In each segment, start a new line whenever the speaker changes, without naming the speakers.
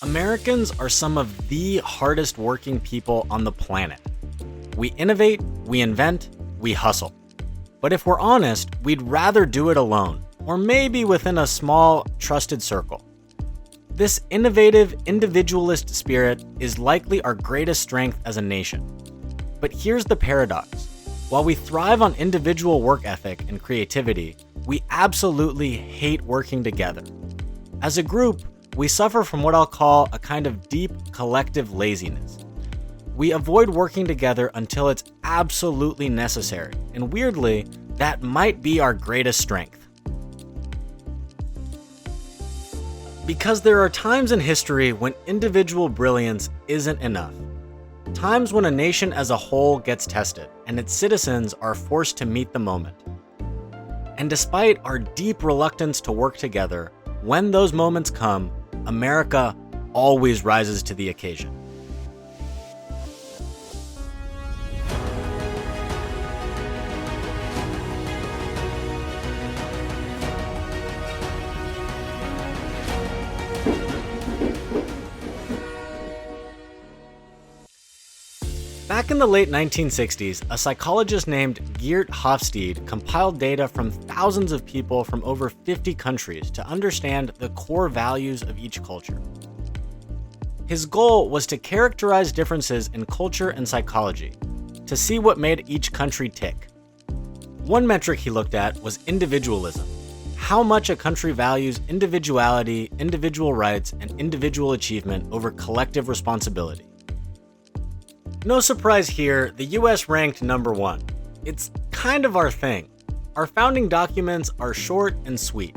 Americans are some of the hardest working people on the planet. We innovate, we invent, we hustle. But if we're honest, we'd rather do it alone, or maybe within a small, trusted circle. This innovative, individualist spirit is likely our greatest strength as a nation. But here's the paradox. While we thrive on individual work ethic and creativity, we absolutely hate working together. As a group, we suffer from what I'll call a kind of deep collective laziness. We avoid working together until it's absolutely necessary, and weirdly, that might be our greatest strength. Because there are times in history when individual brilliance isn't enough. Times when a nation as a whole gets tested, and its citizens are forced to meet the moment. And despite our deep reluctance to work together, when those moments come, America always rises to the occasion. Back in the late 1960s, a psychologist named Geert Hofstede compiled data from thousands of people from over 50 countries to understand the core values of each culture. His goal was to characterize differences in culture and psychology, to see what made each country tick. One metric he looked at was individualism, how much a country values individuality, individual rights, and individual achievement over collective responsibility. No surprise here, the US ranked number 1. It's kind of our thing. Our founding documents are short and sweet.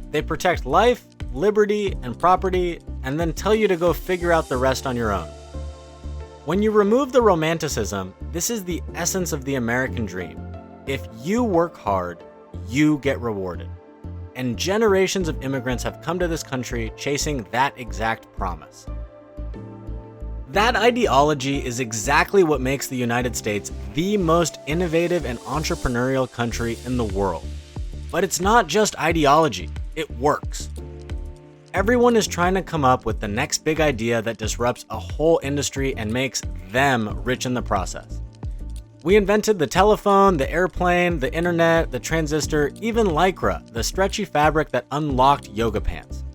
They protect life, liberty, and property, and then tell you to go figure out the rest on your own. When you remove the romanticism, this is the essence of the American dream. If you work hard, you get rewarded. And generations of immigrants have come to this country chasing that exact promise. That ideology is exactly what makes the United States the most innovative and entrepreneurial country in the world. But it's not just ideology, it works. Everyone is trying to come up with the next big idea that disrupts a whole industry and makes them rich in the process. We invented the telephone, the airplane, the internet, the transistor, even Lycra, the stretchy fabric that unlocked yoga pants.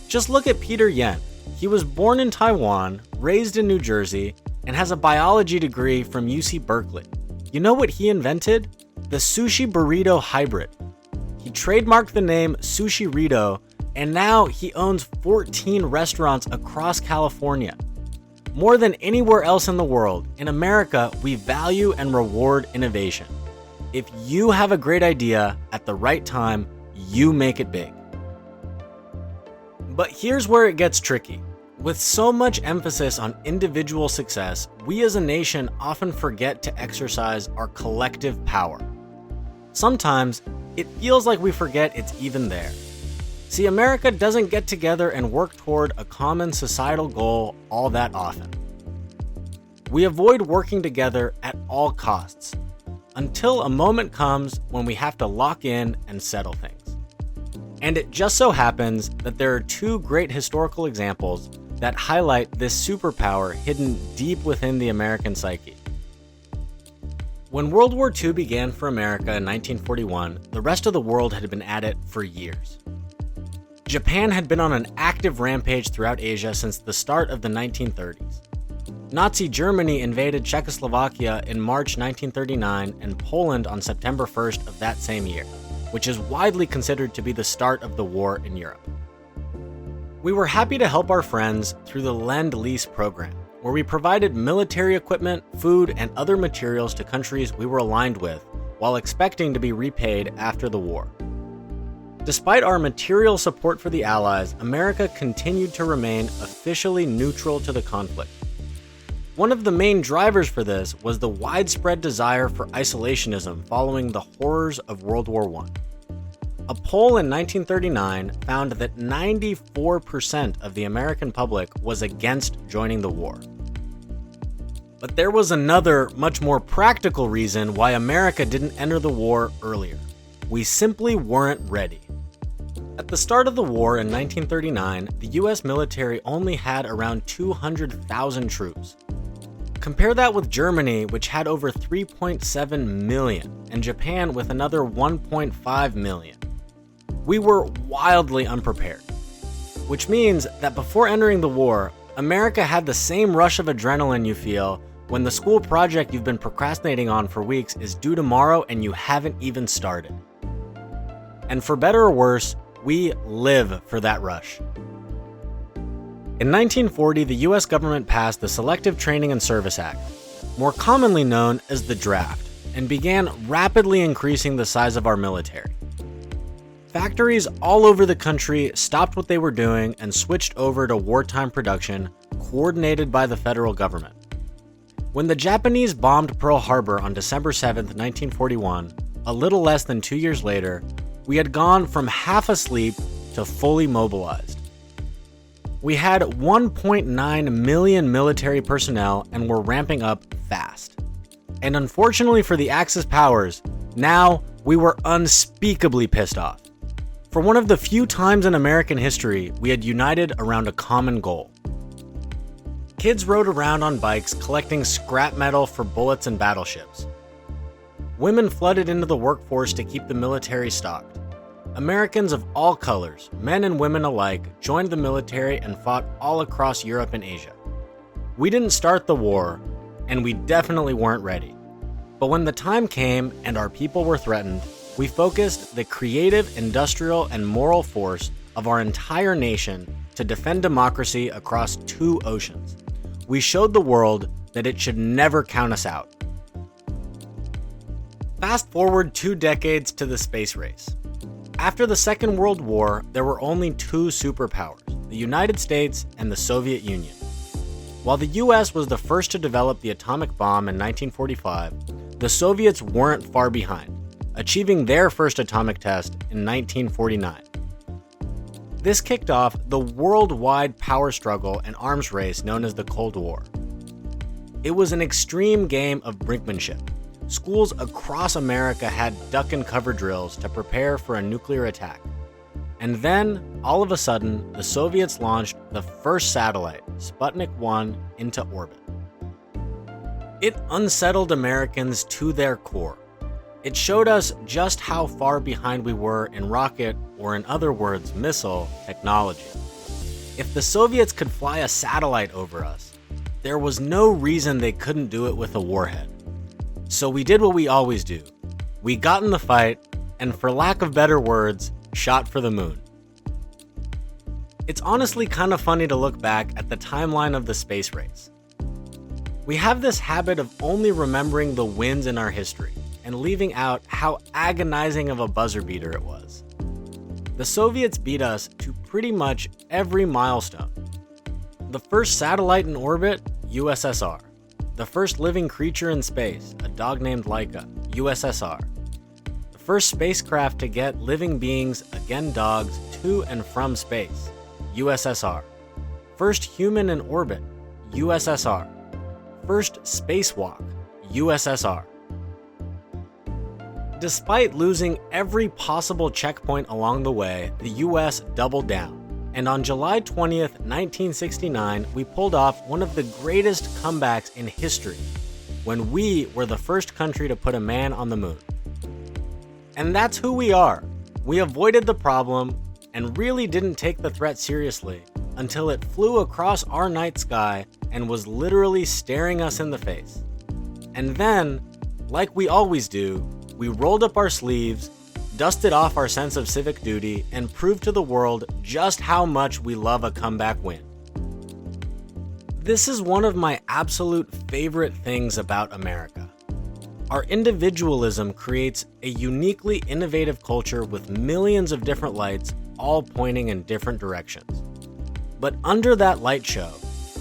Just look at Peter Yen. He was born in Taiwan, raised in New Jersey, and has a biology degree from UC Berkeley. You know what he invented? The sushi burrito hybrid. He trademarked the name Sushirito, and now he owns 14 restaurants across California. More than anywhere else in the world, in America, we value and reward innovation. If you have a great idea at the right time, you make it big. But here's where it gets tricky. With so much emphasis on individual success, we as a nation often forget to exercise our collective power. Sometimes, it feels like we forget it's even there. See, America doesn't get together and work toward a common societal goal all that often. We avoid working together at all costs, until a moment comes when we have to lock in and settle things. And it just so happens that there are two great historical examples that highlight this superpower hidden deep within the American psyche. When World War II began for America in 1941, the rest of the world had been at it for years. Japan had been on an active rampage throughout Asia since the start of the 1930s. Nazi Germany invaded Czechoslovakia in March 1939 and Poland on September 1st of that same year, which is widely considered to be the start of the war in Europe. We were happy to help our friends through the Lend-Lease program, where we provided military equipment, food, and other materials to countries we were aligned with, while expecting to be repaid after the war. Despite our material support for the Allies, America continued to remain officially neutral to the conflict. One of the main drivers for this was the widespread desire for isolationism following the horrors of World War I. A poll in 1939 found that 94% of the American public was against joining the war. But there was another, much more practical reason why America didn't enter the war earlier. We simply weren't ready. At the start of the war in 1939, the US military only had around 200,000 troops. Compare that with Germany, which had over 3.7 million, and Japan with another 1.5 million. We were wildly unprepared, which means that before entering the war, America had the same rush of adrenaline you feel when the school project you've been procrastinating on for weeks is due tomorrow and you haven't even started. And for better or worse, we live for that rush. In 1940, the US government passed the Selective Training and Service Act, more commonly known as the Draft, and began rapidly increasing the size of our military. Factories all over the country stopped what they were doing and switched over to wartime production, coordinated by the federal government. When the Japanese bombed Pearl Harbor on December 7, 1941, a little less than 2 years later, we had gone from half asleep to fully mobilized. We had 1.9 million military personnel and were ramping up fast. And unfortunately for the Axis powers, now we were unspeakably pissed off. For one of the few times in American history, we had united around a common goal. Kids rode around on bikes collecting scrap metal for bullets and battleships. Women flooded into the workforce to keep the military stocked. Americans of all colors, men and women alike, joined the military and fought all across Europe and Asia. We didn't start the war, and we definitely weren't ready. But when the time came and our people were threatened, we focused the creative, industrial, and moral force of our entire nation to defend democracy across 2 oceans. We showed the world that it should never count us out. Fast forward 2 decades to the space race. After the Second World War, there were only 2 superpowers, the United States and the Soviet Union. While the US was the first to develop the atomic bomb in 1945, the Soviets weren't far behind, achieving their first atomic test in 1949. This kicked off the worldwide power struggle and arms race known as the Cold War. It was an extreme game of brinkmanship. Schools across America had duck and cover drills to prepare for a nuclear attack. And then, all of a sudden, the Soviets launched the first satellite, Sputnik 1, into orbit. It unsettled Americans to their core. It showed us just how far behind we were in rocket, or in other words, missile, technology. If the Soviets could fly a satellite over us, there was no reason they couldn't do it with a warhead. So we did what we always do. We got in the fight, and for lack of better words, shot for the moon. It's honestly kind of funny to look back at the timeline of the space race. We have this habit of only remembering the wins in our history, and leaving out how agonizing of a buzzer beater it was. The Soviets beat us to pretty much every milestone. The first satellite in orbit, USSR. The first living creature in space, a dog named Laika, USSR. The first spacecraft to get living beings, again dogs, to and from space, USSR. First human in orbit, USSR. First spacewalk, USSR. Despite losing every possible checkpoint along the way, the US doubled down. And on July 20th, 1969, we pulled off one of the greatest comebacks in history, when we were the first country to put a man on the moon. And that's who we are. We avoided the problem and really didn't take the threat seriously until it flew across our night sky and was literally staring us in the face. And then, like we always do, we rolled up our sleeves, dusted off our sense of civic duty, and proved to the world just how much we love a comeback win. This is one of my absolute favorite things about America. Our individualism creates a uniquely innovative culture with millions of different lights, all pointing in different directions. But under that light show,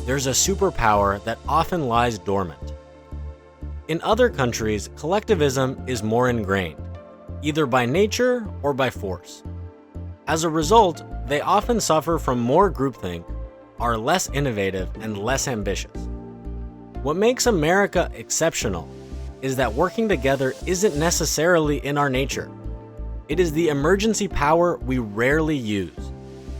there's a superpower that often lies dormant. In other countries, collectivism is more ingrained, either by nature or by force. As a result, they often suffer from more groupthink, are less innovative, and less ambitious. What makes America exceptional is that working together isn't necessarily in our nature. It is the emergency power we rarely use.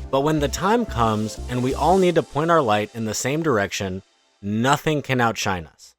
But when the time comes and we all need to point our light in the same direction, nothing can outshine us.